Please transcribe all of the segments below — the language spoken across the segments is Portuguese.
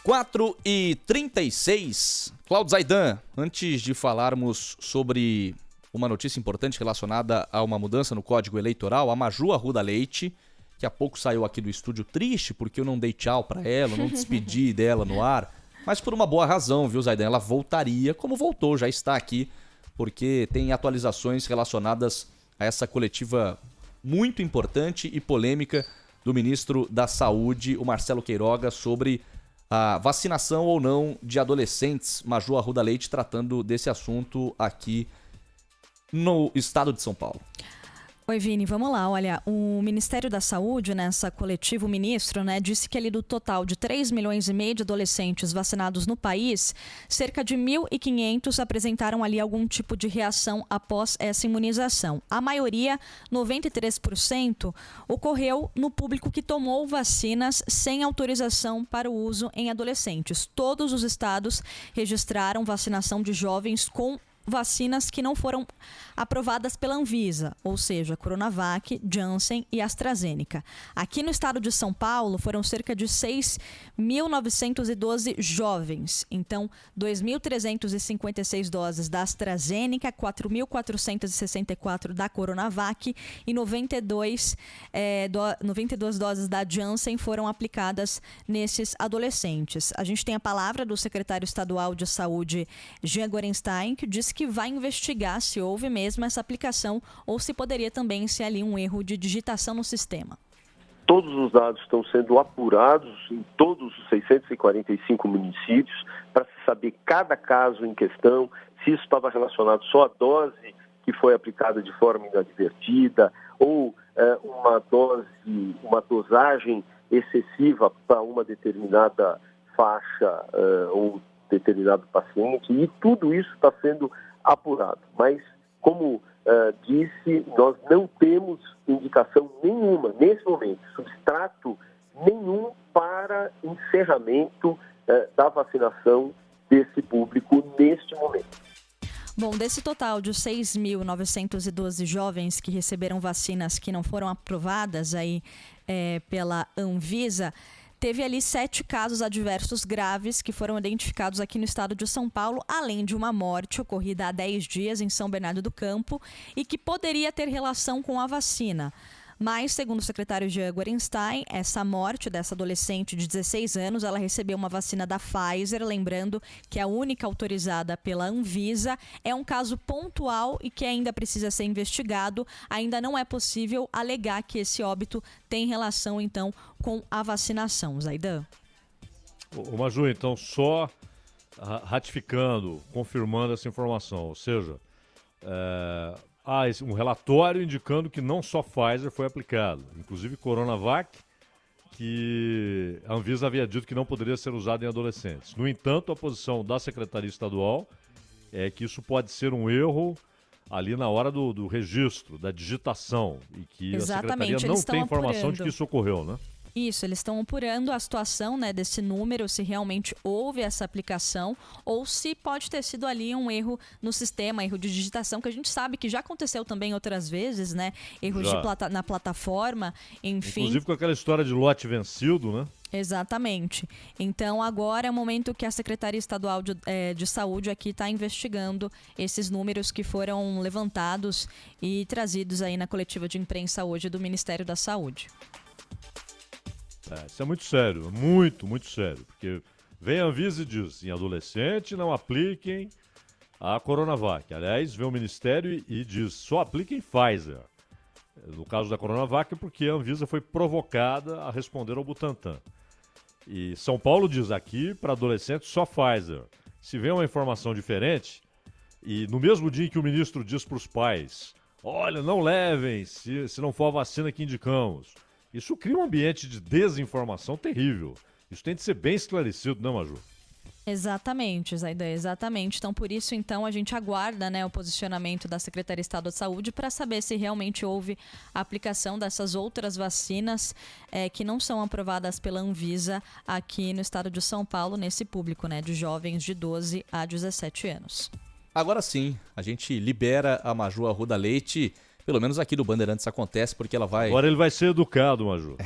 4h36. Cláudio Zaidan, antes de falarmos sobre uma notícia importante relacionada a uma mudança no Código Eleitoral, a Maju Arruda Leite, que há pouco saiu aqui do estúdio triste porque eu não dei tchau pra ela, não despedi dela no ar, mas por uma boa razão, viu, Zaidan? Ela voltaria, como voltou, já está aqui, porque tem atualizações relacionadas a essa coletiva muito importante e polêmica do ministro da Saúde, o Marcelo Queiroga, sobre a vacinação ou não de adolescentes. Maju Arruda Leite tratando desse assunto aqui no estado de São Paulo. Oi, Vini, vamos lá. Olha, o Ministério da Saúde, nessa coletiva, o ministro, disse que ali do total de 3,5 milhões de adolescentes vacinados no país, cerca de 1.500 apresentaram ali algum tipo de reação após essa imunização. A maioria, 93%, ocorreu no público que tomou vacinas sem autorização para o uso em adolescentes. Todos os estados registraram vacinação de jovens com vacinas que não foram aprovadas pela Anvisa, ou seja, Coronavac, Janssen e AstraZeneca. Aqui no estado de São Paulo foram cerca de 6.912 jovens. Então, 2.356 doses da AstraZeneca, 4.464 da Coronavac e 92 doses da Janssen foram aplicadas nesses adolescentes. A gente tem a palavra do secretário estadual de saúde, Jean Gorenstein, que disse que vai investigar se houve mesmo essa aplicação ou se poderia também ser ali um erro de digitação no sistema. Todos os dados estão sendo apurados em todos os 645 municípios para se saber cada caso em questão, se isso estava relacionado só à dose que foi aplicada de forma inadvertida ou uma dosagem excessiva para uma determinada faixa ou determinado paciente, e tudo isso está sendo apurado. Mas, como disse, nós não temos indicação nenhuma, nesse momento, substrato nenhum para encerramento da vacinação desse público neste momento. Bom, desse total de 6.912 jovens que receberam vacinas que não foram aprovadas aí, pela Anvisa, teve ali 7 casos adversos graves que foram identificados aqui no estado de São Paulo, além de uma morte ocorrida há 10 dias em São Bernardo do Campo e que poderia ter relação com a vacina. Mas, segundo o secretário Jean Gorenstein, essa morte dessa adolescente de 16 anos, ela recebeu uma vacina da Pfizer, lembrando que a única autorizada pela Anvisa, é um caso pontual e que ainda precisa ser investigado. Ainda não é possível alegar que esse óbito tem relação, então, com a vacinação. Zaidan? Ô Maju, então, só ratificando, confirmando essa informação, ou seja, um relatório indicando que não só Pfizer foi aplicado, inclusive Coronavac, que a Anvisa havia dito que não poderia ser usado em adolescentes. No entanto, a posição da Secretaria Estadual é que isso pode ser um erro ali na hora do registro, da digitação, e que Exatamente. a Secretaria não tem informação de que isso ocorreu, né? Isso, eles estão apurando a situação, desse número, se realmente houve essa aplicação ou se pode ter sido ali um erro no sistema, erro de digitação, que a gente sabe que já aconteceu também outras vezes, erros na plataforma, enfim. Inclusive com aquela história de lote vencido, né? Exatamente. Então, agora é o momento que a Secretaria Estadual de Saúde aqui está investigando esses números que foram levantados e trazidos aí na coletiva de imprensa hoje do Ministério da Saúde. Isso é muito sério, muito, muito sério, porque vem a Anvisa e diz, em adolescente não apliquem a Coronavac. Aliás, vem o Ministério e diz, só apliquem Pfizer. No caso da Coronavac, porque a Anvisa foi provocada a responder ao Butantan. E São Paulo diz aqui, para adolescentes, só Pfizer. Se vem uma informação diferente, e no mesmo dia em que o ministro diz para os pais, olha, não levem, se não for a vacina que indicamos. Isso cria um ambiente de desinformação terrível. Isso tem de ser bem esclarecido, não, Maju? Exatamente, Zaidan, exatamente. Então, por isso, então, a gente aguarda o posicionamento da Secretaria de Estado de Saúde para saber se realmente houve a aplicação dessas outras vacinas que não são aprovadas pela Anvisa aqui no estado de São Paulo, nesse público, de jovens de 12 a 17 anos. Agora sim, a gente libera a Maju Arruda Leite Pelo menos aqui do Bandeirantes acontece, porque ela vai... Agora ele vai ser educado, Maju.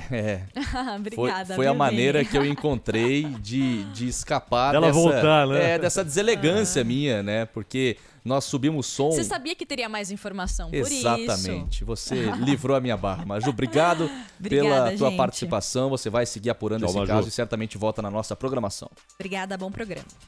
Obrigada. Foi a viu, maneira Vini? que eu encontrei de escapar Dela voltar, né? dessa deselegância minha, né? Porque nós subimos som... Você sabia que teria mais informação, por isso. Exatamente. Você livrou a minha barra. Maju, obrigado pela Obrigada, tua gente. participação. Você vai seguir apurando Tchau, esse Maju. caso e certamente volta na nossa programação. Obrigada, bom programa.